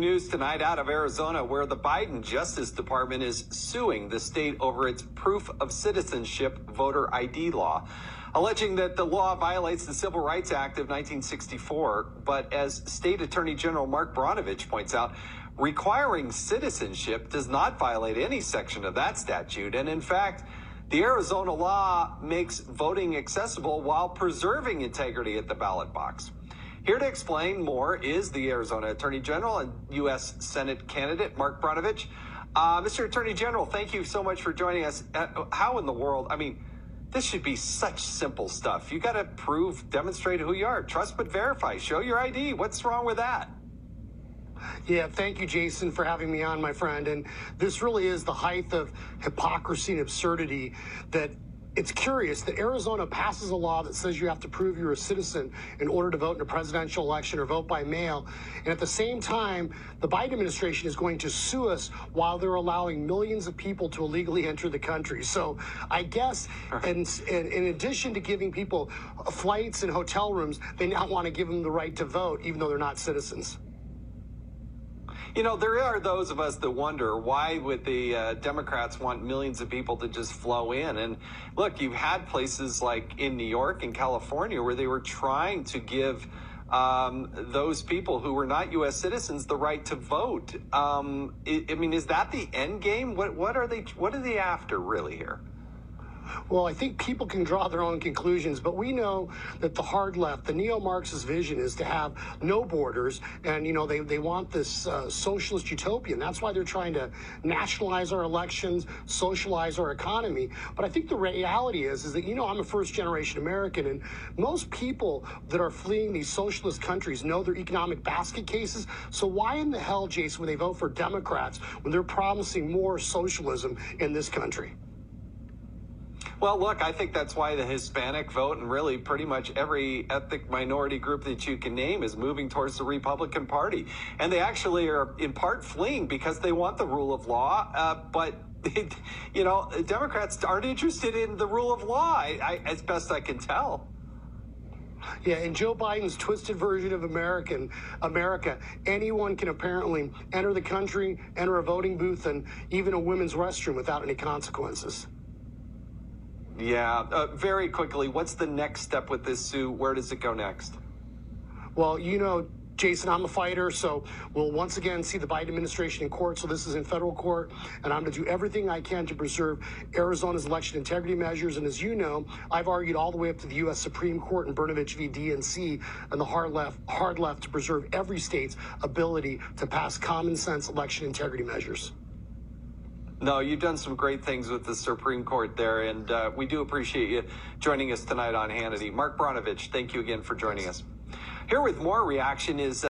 news tonight out of Arizona, where the Biden Justice Department is suing the state over its proof of citizenship voter ID law, alleging that the law violates the Civil Rights Act of 1964. But as State Attorney General Mark Brnovich points out, requiring citizenship does not violate any section of that statute. And in fact, the Arizona law makes voting accessible while preserving integrity at the ballot box. Here to explain more is the Arizona Attorney General and U.S. Senate candidate, Mark Brnovich. Mr. Attorney General, thank you so much for joining us. How in the world, I mean, this should be such simple stuff. You got to demonstrate who you are. Trust but verify. Show your ID. What's wrong with that? Yeah, thank you, Jason, for having me on, my friend. And this really is the height of hypocrisy and absurdity that it's curious that Arizona passes a law that says you have to prove you're a citizen in order to vote in a presidential election or vote by mail. And at the same time, the Biden administration is going to sue us while they're allowing millions of people to illegally enter the country. So I guess in addition to giving people flights and hotel rooms, they now want to give them the right to vote, even though they're not citizens. You know, there are those of us that wonder why would the Democrats want millions of people to just flow in? And look, you've had places like in New York and California where they were trying to give those people who were not U.S. citizens the right to vote. I mean, is that the end game? What are they after really here? Well, I think people can draw their own conclusions, but we know that the hard left, the neo-Marxist vision is to have no borders, and, you know, they want this socialist utopia, and that's why they're trying to nationalize our elections, socialize our economy. But I think the reality is that, you know, I'm a first-generation American, and most people that are fleeing these socialist countries know their economic basket cases, so why in the hell, Jason, would they vote for Democrats when they're promising more socialism in this country? Well, look, I think that's why the Hispanic vote and really pretty much every ethnic minority group that you can name is moving towards the Republican Party. And they actually are in part fleeing because they want the rule of law. But, you know, Democrats aren't interested in the rule of law, as best I can tell. Yeah, in Joe Biden's twisted version of America, anyone can apparently enter the country, enter a voting booth, and even a women's restroom without any consequences. Yeah, very quickly, what's the next step with this suit? Where does it go next? Well, you know, Jason, I'm a fighter, so we'll once again see the Biden administration in court. So this is in federal court, and I'm going to do everything I can to preserve Arizona's election integrity measures. And as you know, I've argued all the way up to the U.S. Supreme Court in Brnovich v. DNC and the hard left to preserve every state's ability to pass common sense election integrity measures. No, you've done some great things with the Supreme Court there, and we do appreciate you joining us tonight on Hannity. Mark Brnovich, thank you again for joining us. Here with more reaction is